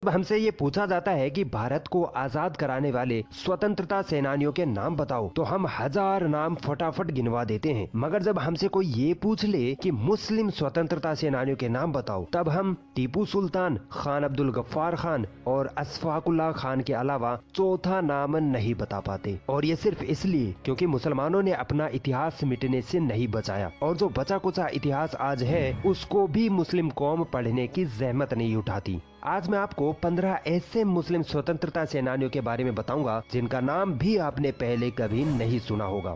अब हमसे ये पूछा जाता है कि भारत को आजाद कराने वाले स्वतंत्रता सेनानियों के नाम बताओ, तो हम हजार नाम फटाफट गिनवा देते हैं। मगर जब हमसे कोई ये पूछ ले कि मुस्लिम स्वतंत्रता सेनानियों के नाम बताओ, तब हम टीपू सुल्तान, खान अब्दुल गफ्फार खान और अशफाकुल्लाह खान के अलावा चौथा नाम नहीं बता पाते। और ये सिर्फ इसलिए क्योंकि मुसलमानों ने अपना इतिहास मिटने से नहीं बचाया, और जो बचा कुचा इतिहास आज है उसको भी मुस्लिम कौम पढ़ने की जहमत नहीं उठाती। आज मैं आपको 15 ऐसे मुस्लिम स्वतंत्रता सेनानियों के बारे में बताऊंगा जिनका नाम भी आपने पहले कभी नहीं सुना होगा।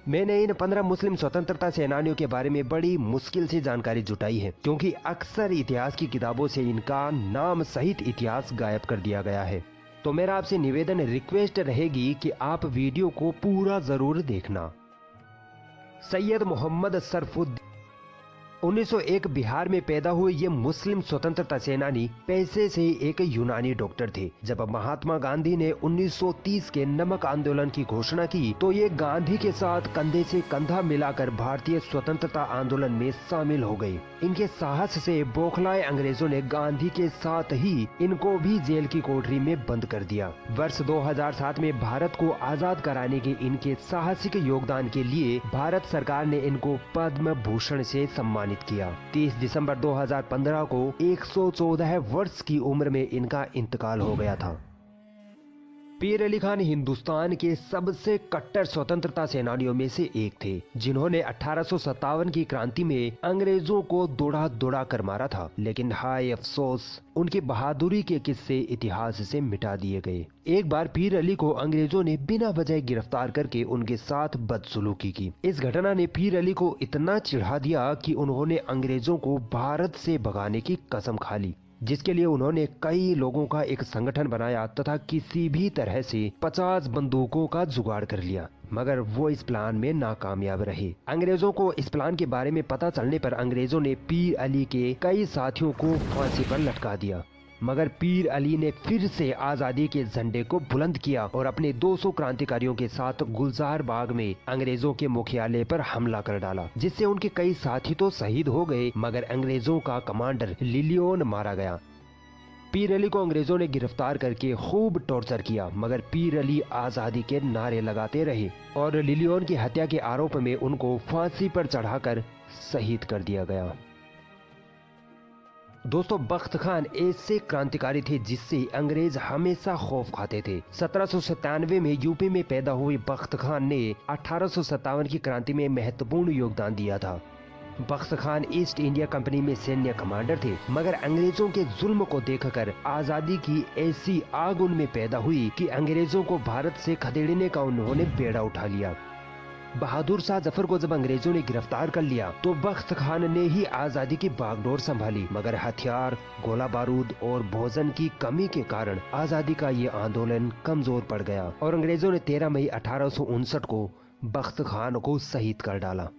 मैंने इन 15 मुस्लिम स्वतंत्रता सेनानियों के बारे में बड़ी मुश्किल से जानकारी जुटाई है, क्योंकि अक्सर इतिहास की किताबों से इनका नाम सहित इतिहास गायब कर दिया गया है। तो मेरा आपसे निवेदन रिक्वेस्ट रहेगी कि आप वीडियो को पूरा जरूर देखना। सैयद मोहम्मद सरफुद्दीन 1901 बिहार में पैदा हुए ये मुस्लिम स्वतंत्रता सेनानी पैसे से एक यूनानी डॉक्टर थे। जब महात्मा गांधी ने 1930 के नमक आंदोलन की घोषणा की, तो ये गांधी के साथ कंधे से कंधा मिलाकर भारतीय स्वतंत्रता आंदोलन में शामिल हो गए। इनके साहस से बौखलाए अंग्रेजों ने गांधी के साथ ही इनको भी जेल की कोठरी में बंद कर दिया। वर्ष 2007 में भारत को आजाद कराने के इनके साहसिक योगदान के लिए भारत सरकार ने इनको पद्म भूषण से सम्मानित किया। 30 दिसंबर 2015 को 114 वर्ष की उम्र में इनका इंतकाल हो गया था। पीर अली खान हिंदुस्तान के सबसे कट्टर स्वतंत्रता सेनानियों में से एक थे, जिन्होंने 1857 की क्रांति में अंग्रेजों को दौड़ा दौड़ा कर मारा था। लेकिन हाय अफसोस, उनकी बहादुरी के किस्से इतिहास से मिटा दिए गए। एक बार पीर अली को अंग्रेजों ने बिना वजह गिरफ्तार करके उनके साथ बदसलूकी की। इस घटना ने पीर अली को इतना चिढ़ा दिया कि उन्होंने अंग्रेजों को भारत से भगाने की कसम खा ली, जिसके लिए उन्होंने कई लोगों का एक संगठन बनाया तथा किसी भी तरह से 50 बंदूकों का जुगाड़ कर लिया। मगर वो इस प्लान में नाकामयाब रहे। अंग्रेजों को इस प्लान के बारे में पता चलने पर अंग्रेजों ने पीर अली के कई साथियों को फांसी पर लटका दिया। मगर पीर अली ने फिर से आजादी के झंडे को बुलंद किया और अपने 200 क्रांतिकारियों के साथ गुलजार बाग में अंग्रेजों के मुख्यालय पर हमला कर डाला, जिससे उनके कई साथी तो शहीद हो गए, मगर अंग्रेजों का कमांडर लिलियन मारा गया। पीर अली को अंग्रेजों ने गिरफ्तार करके खूब टॉर्चर किया, मगर पीर अली आजादी के नारे लगाते रहे और लिलियन की हत्या के आरोप में उनको फांसी पर चढ़ाकर शहीद कर दिया गया। दोस्तों, बख्त खान ऐसे क्रांतिकारी थे जिससे अंग्रेज हमेशा खौफ खाते थे। 1797 में यूपी में पैदा हुए बख्त खान ने 1857 की क्रांति में महत्वपूर्ण योगदान दिया था। बख्त खान ईस्ट इंडिया कंपनी में सैन्य कमांडर थे, मगर अंग्रेजों के जुल्म को देखकर आजादी की ऐसी आग उनमें पैदा हुई कि अंग्रेजों को भारत से खदेड़ने का उन्होंने बेड़ा उठा लिया। बहादुर शाह जफर को जब अंग्रेजों ने गिरफ्तार कर लिया, तो बख्त खान ने ही आजादी की बागडोर संभाली, मगर हथियार, गोला बारूद और भोजन की कमी के कारण आजादी का ये आंदोलन कमजोर पड़ गया और अंग्रेजों ने 13 मई 1859 को बख्त खान को शहीद कर डाला।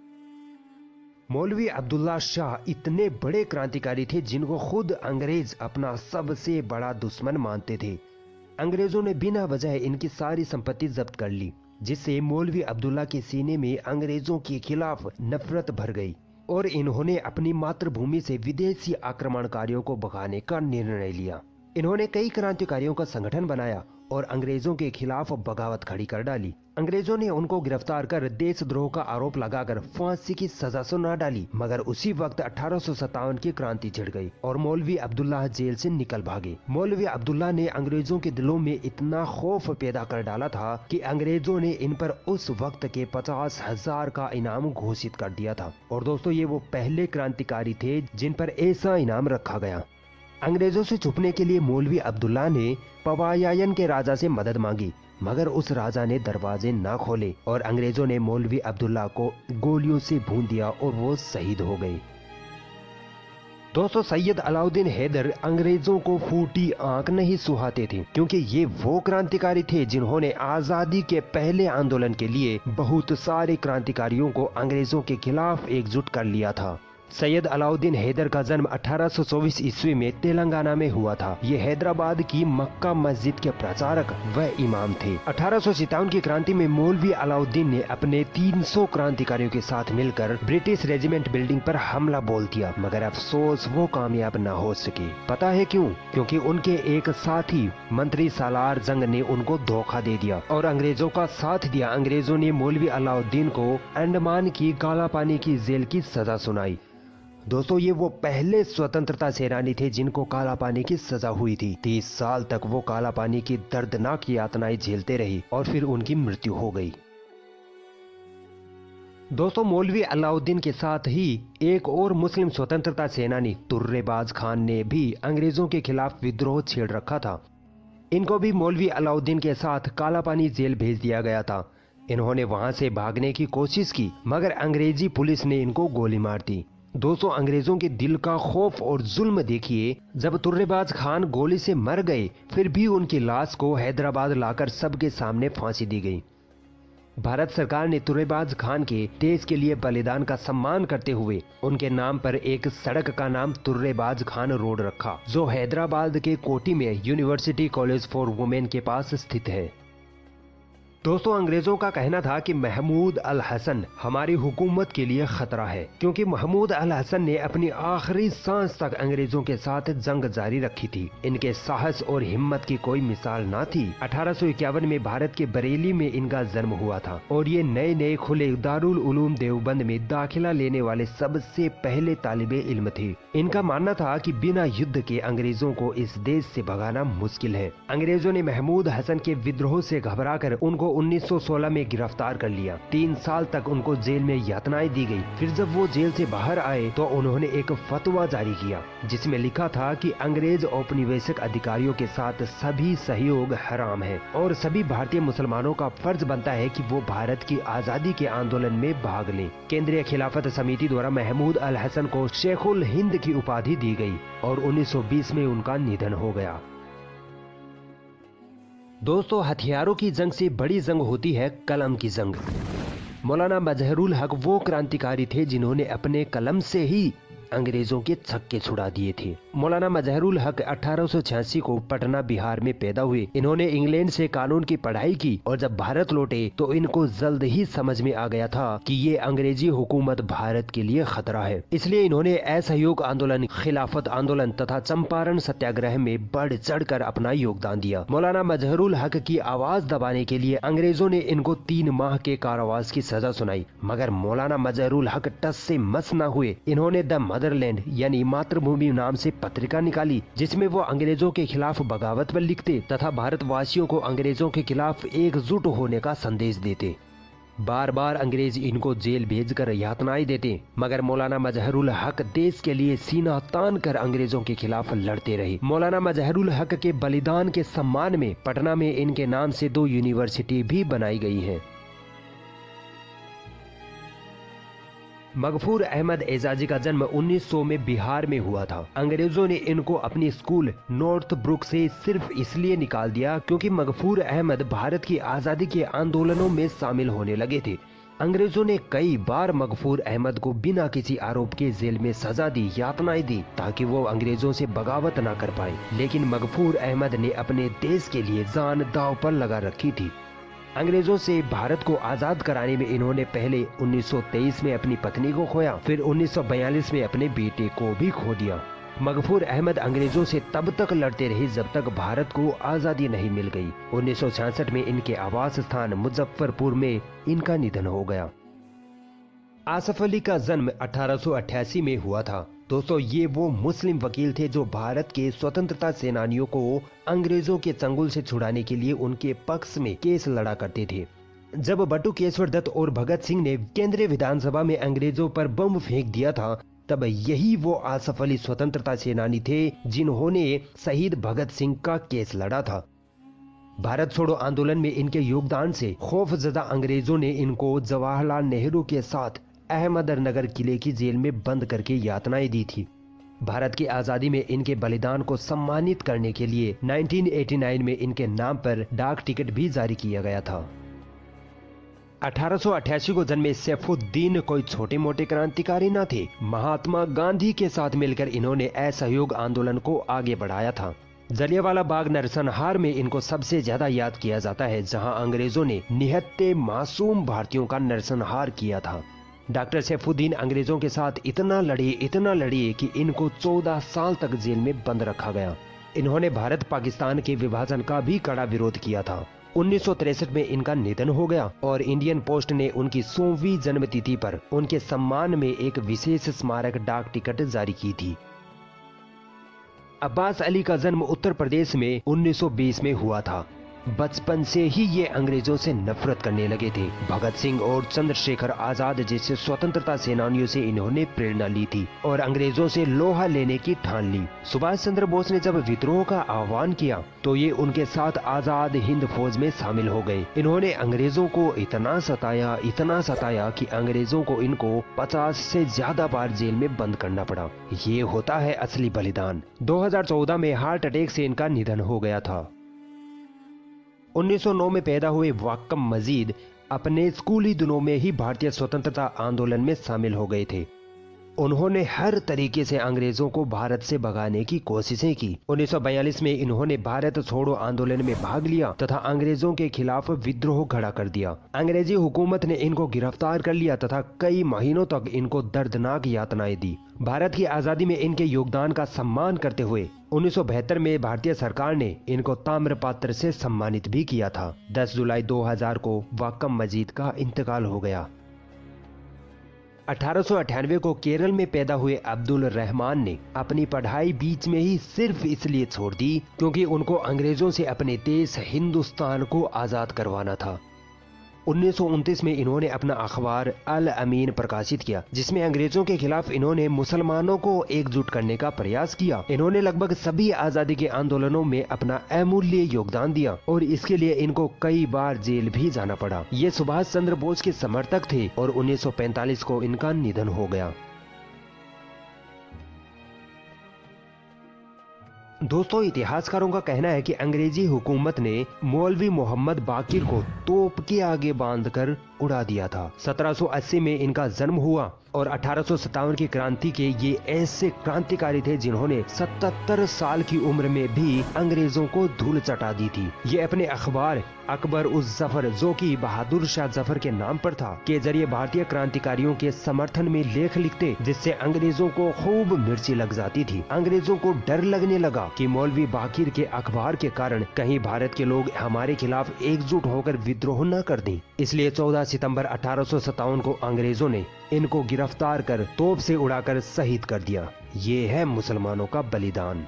मौलवी अब्दुल्ला शाह इतने बड़े क्रांतिकारी थे जिनको खुद अंग्रेज अपना सबसे बड़ा दुश्मन मानते थे। अंग्रेजों ने बिना वजह इनकी सारी संपत्ति जब्त कर ली, जिससे मौलवी अब्दुल्ला के सीने में अंग्रेजों के खिलाफ नफरत भर गई और इन्होंने अपनी मातृभूमि से विदेशी आक्रमणकारियों को भगाने का निर्णय लिया। इन्होंने कई क्रांतिकारियों का संगठन बनाया और अंग्रेजों के खिलाफ बगावत खड़ी कर डाली। अंग्रेजों ने उनको गिरफ्तार कर देशद्रोह का आरोप लगाकर फांसी की सजा सुना डाली, मगर उसी वक्त 1857 की क्रांति छिड़ गई और मौलवी अब्दुल्ला जेल से निकल भागे। मौलवी अब्दुल्ला ने अंग्रेजों के दिलों में इतना खौफ पैदा कर डाला था कि अंग्रेजों ने इन पर उस वक्त के 50,000 का इनाम घोषित कर दिया था। और दोस्तों, ये वो पहले क्रांतिकारी थे जिन पर ऐसा इनाम रखा गया। अंग्रेजों से छुपने के लिए मौलवी अब्दुल्ला ने पवायायन के राजा से मदद मांगी, मगर उस राजा ने दरवाजे ना खोले और अंग्रेजों ने मौलवी अब्दुल्ला को गोलियों से भून दिया और वो शहीद हो गए। दोस्तों, सैयद अलाउद्दीन हैदर अंग्रेजों को फूटी आंख नहीं सुहाते थे, क्योंकि ये वो क्रांतिकारी थे जिन्होंने आजादी के पहले आंदोलन के लिए बहुत सारे क्रांतिकारियों को अंग्रेजों के खिलाफ एकजुट कर लिया था। सैयद अलाउद्दीन हैदर का जन्म 1824 ईस्वी में तेलंगाना में हुआ था। ये हैदराबाद की मक्का मस्जिद के प्रचारक व इमाम थे। 1857 की क्रांति में मौलवी अलाउद्दीन ने अपने 300 क्रांतिकारियों के साथ मिलकर ब्रिटिश रेजिमेंट बिल्डिंग पर हमला बोल दिया, मगर अफसोस वो कामयाब न हो सके। पता है क्यों? क्योंकि उनके एक साथी मंत्री सालार जंग ने उनको धोखा दे दिया और अंग्रेजों का साथ दिया। अंग्रेजों ने मौलवी अलाउद्दीन को अंडमान की काला पानी की जेल की सजा सुनाई। दोस्तों, ये वो पहले स्वतंत्रता सेनानी थे जिनको काला पानी की सजा हुई थी। 30 साल तक वो काला पानी की दर्दनाक यातनाएं झेलते रही और फिर उनकी मृत्यु हो गई। दोस्तों, मौलवी अलाउद्दीन के साथ ही एक और मुस्लिम स्वतंत्रता सेनानी तुर्रेबाज खान ने भी अंग्रेजों के खिलाफ विद्रोह छेड़ रखा था। इनको भी मौलवी अलाउद्दीन के साथ काला पानी जेल भेज दिया गया था। इन्होंने वहां से भागने की कोशिश की, मगर अंग्रेजी पुलिस ने इनको गोली मार दी। दोस्तों, अंग्रेजों के दिल का खौफ और जुल्म देखिए। जब तुर्रेबाज खान गोली से मर गए, फिर भी उनकी लाश को हैदराबाद लाकर सबके सामने फांसी दी गई। भारत सरकार ने तुर्रेबाज खान के देश के लिए बलिदान का सम्मान करते हुए उनके नाम पर एक सड़क का नाम तुर्रेबाज खान रोड रखा, जो हैदराबाद के कोटी में यूनिवर्सिटी कॉलेज फॉर वुमेन के पास स्थित है। दोस्तों, अंग्रेजों का कहना था कि महमूद अल हसन हमारी हुकूमत के लिए खतरा है, क्योंकि महमूद अल हसन ने अपनी आखिरी सांस तक अंग्रेजों के साथ जंग जारी रखी थी। इनके साहस और हिम्मत की कोई मिसाल ना थी। 1851 में भारत के बरेली में इनका जन्म हुआ था और ये नए नए खुले दारुल उलूम देवबंद में दाखिला लेने वाले सबसे पहले तालिबे इल्म थे। इनका मानना था कि बिना युद्ध के अंग्रेजों को इस देश से भगाना मुश्किल है। अंग्रेजों ने महमूद हसन के विद्रोह से घबराकर उनको 1916 में गिरफ्तार कर लिया। 3 साल तक उनको जेल में यातनाएं दी गई। फिर जब वो जेल से बाहर आए तो उन्होंने एक फतवा जारी किया, जिसमें लिखा था कि अंग्रेज औपनिवेशिक अधिकारियों के साथ सभी सहयोग हराम है और सभी भारतीय मुसलमानों का फर्ज बनता है कि वो भारत की आजादी के आंदोलन में भाग लें। केंद्रीय खिलाफत समिति द्वारा महमूद अल हसन को शेखुल हिंद की उपाधि दी गई और 1920 में उनका निधन हो गया। दोस्तों, हथियारों की जंग से बड़ी जंग होती है कलम की जंग। मौलाना मजहरुल हक वो क्रांतिकारी थे जिन्होंने अपने कलम से ही अंग्रेजों के छक्के छुड़ा दिए थे। मौलाना मजहरुल हक 1886 को पटना बिहार में पैदा हुए। इन्होंने इंग्लैंड से कानून की पढ़ाई की और जब भारत लौटे तो इनको जल्द ही समझ में आ गया था कि ये अंग्रेजी हुकूमत भारत के लिए खतरा है। इसलिए इन्होंने असहयोग आंदोलन, खिलाफत आंदोलन तथा चंपारण सत्याग्रह में बढ़ चढ़ कर अपना योगदान दिया। मौलाना मजहरुल हक की आवाज दबाने के लिए अंग्रेजों ने इनको 3 माह के कारावास की सजा सुनाई, मगर मौलाना मजहरुल हक टस से मस न हुए। इन्होंने द मदरलैंड यानी मातृभूमि नाम से पत्रिका निकाली, जिसमें वो अंग्रेजों के खिलाफ बगावत पर लिखते तथा भारतवासियों को अंग्रेजों के खिलाफ एकजुट होने का संदेश देते। बार बार अंग्रेज इनको जेल भेजकर यातनाएं देते, मगर मौलाना मजहरुल हक देश के लिए सीना तान कर अंग्रेजों के खिलाफ लड़ते रहे। मौलाना मजहरुल हक के बलिदान के सम्मान में पटना में इनके नाम से 2 यूनिवर्सिटी भी बनाई गई है। मगफूर अहमद एजाजी का जन्म 1900 में बिहार में हुआ था। अंग्रेजों ने इनको अपनी स्कूल नॉर्थ ब्रुक से सिर्फ इसलिए निकाल दिया क्योंकि मगफूर अहमद भारत की आजादी के आंदोलनों में शामिल होने लगे थे। अंग्रेजों ने कई बार मगफूर अहमद को बिना किसी आरोप के जेल में सजा दी, यातनाएं दी, ताकि वो अंग्रेजों से बगावत न कर पाए। लेकिन मगफूर अहमद ने अपने देश के लिए जान दांव पर लगा रखी थी। अंग्रेजों से भारत को आजाद कराने में इन्होंने पहले 1923 में अपनी पत्नी को खोया, फिर 1942 में अपने बेटे को भी खो दिया। मगफूर अहमद अंग्रेजों से तब तक लड़ते रहे जब तक भारत को आजादी नहीं मिल गई। 1966 में इनके आवास स्थान मुजफ्फरपुर में इनका निधन हो गया। आसफ अली का जन्म 1888 में हुआ था। दोस्तों, ये वो मुस्लिम वकील थे जो भारत के स्वतंत्रता सेनानियों को अंग्रेजों के चंगुल से छुड़ाने के लिए उनके पक्ष में केस लड़ा करते थे। जब बटुकेश्वर दत्त और भगत सिंह ने केंद्रीय विधानसभा में अंग्रेजों पर बम फेंक दिया था, तब यही वो आसफ अली स्वतंत्रता सेनानी थे जिन्होंने शहीद भगत सिंह का केस लड़ा था। भारत छोड़ो आंदोलन में इनके योगदान से खौफजदा अंग्रेजों ने इनको जवाहरलाल नेहरू के साथ अहमदनगर किले की जेल में बंद करके यातनाएं दी थी। भारत की आजादी में इनके बलिदान को सम्मानित करने के लिए 1989 में इनके नाम पर डाक टिकट भी जारी किया गया था। 1888 को जन्मे सैफुद्दीन कोई छोटे मोटे क्रांतिकारी न थे। महात्मा गांधी के साथ मिलकर इन्होंने असहयोग आंदोलन को आगे बढ़ाया था। जलियांवाला बाग नरसंहार में इनको सबसे ज्यादा याद किया जाता है, जहां अंग्रेजों ने निहत्थे मासूम भारतीयों का नरसंहार किया था। डॉक्टर सैफुद्दीन अंग्रेजों के साथ इतना लड़े कि इनको 14 साल तक जेल में बंद रखा गया। इन्होंने भारत पाकिस्तान के विभाजन का भी कड़ा विरोध किया था। 1963 में इनका निधन हो गया और इंडियन पोस्ट ने उनकी 100वीं जन्मतिथि पर उनके सम्मान में एक विशेष स्मारक डाक टिकट जारी की थी। अब्बास अली का जन्म उत्तर प्रदेश में 1920 में हुआ था। बचपन से ही ये अंग्रेजों से नफरत करने लगे थे। भगत सिंह और चंद्रशेखर आजाद जैसे स्वतंत्रता सेनानियों से इन्होंने प्रेरणा ली थी और अंग्रेजों से लोहा लेने की ठान ली। सुभाष चंद्र बोस ने जब विद्रोह का आह्वान किया तो ये उनके साथ आजाद हिंद फौज में शामिल हो गए। इन्होंने अंग्रेजों को इतना सताया कि अंग्रेजों को इनको 50 से ज्यादा बार जेल में बंद करना पड़ा। ये होता है असली बलिदान। 2014 में हार्ट अटैक से इनका निधन हो गया था। 1909 में पैदा हुए वाक्कम मजीद अपने स्कूली दिनों में ही भारतीय स्वतंत्रता आंदोलन में शामिल हो गए थे। उन्होंने हर तरीके से अंग्रेजों को भारत से भगाने की कोशिशें की। 1942 में इन्होंने भारत छोड़ो आंदोलन में भाग लिया तथा अंग्रेजों के खिलाफ विद्रोह खड़ा कर दिया। अंग्रेजी हुकूमत ने इनको गिरफ्तार कर लिया तथा कई महीनों तक इनको दर्दनाक यातनाएं दी। भारत की आजादी में इनके योगदान का सम्मान करते हुए 1972 में भारतीय सरकार ने इनको ताम्रपत्र से सम्मानित भी किया था। 10 जुलाई 2000 को वाक्कम मजीद का इंतकाल हो गया। 1898 को केरल में पैदा हुए अब्दुल रहमान ने अपनी पढ़ाई बीच में ही सिर्फ इसलिए छोड़ दी क्योंकि उनको अंग्रेजों से अपने देश हिंदुस्तान को आजाद करवाना था। 1929 में इन्होंने अपना अखबार अल अमीन प्रकाशित किया, जिसमें अंग्रेजों के खिलाफ इन्होंने मुसलमानों को एकजुट करने का प्रयास किया। इन्होंने लगभग सभी आजादी के आंदोलनों में अपना अमूल्य योगदान दिया और इसके लिए इनको कई बार जेल भी जाना पड़ा। ये सुभाष चंद्र बोस के समर्थक थे और 1945 को इनका निधन हो गया। दोस्तों, इतिहासकारों का कहना है कि अंग्रेजी हुकूमत ने मौलवी मोहम्मद बाकिर को तोप के आगे बांधकर उड़ा दिया था। 1780 में इनका जन्म हुआ और 1857 की क्रांति के ये ऐसे क्रांतिकारी थे जिन्होंने 77 साल की उम्र में भी अंग्रेजों को धूल चटा दी थी। ये अपने अखबार अकबर उस जफर, जो कि बहादुर शाह जफर के नाम पर था, के जरिए भारतीय क्रांतिकारियों के समर्थन में लेख लिखते, जिससे अंग्रेजों को खूब मिर्ची लग जाती थी। अंग्रेजों को डर लगने लगा कि मौलवी बाकिर के अखबार के कारण कहीं भारत के लोग हमारे खिलाफ एकजुट होकर विद्रोह न कर दें। इसलिए 14 सितंबर 1857 को अंग्रेजों ने इनको गिरफ्तार कर तोप से उड़ाकर शहीद कर दिया। ये है मुसलमानों का बलिदान।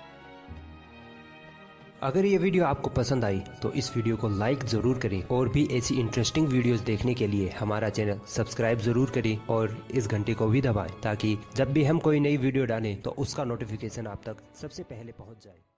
अगर ये वीडियो आपको पसंद आई तो इस वीडियो को लाइक जरूर करें और भी ऐसी इंटरेस्टिंग वीडियोस देखने के लिए हमारा चैनल सब्सक्राइब जरूर करें और इस घंटे को भी दबाएं ताकि जब भी हम कोई नई वीडियो डालें तो उसका नोटिफिकेशन आप तक सबसे पहले पहुंच जाए।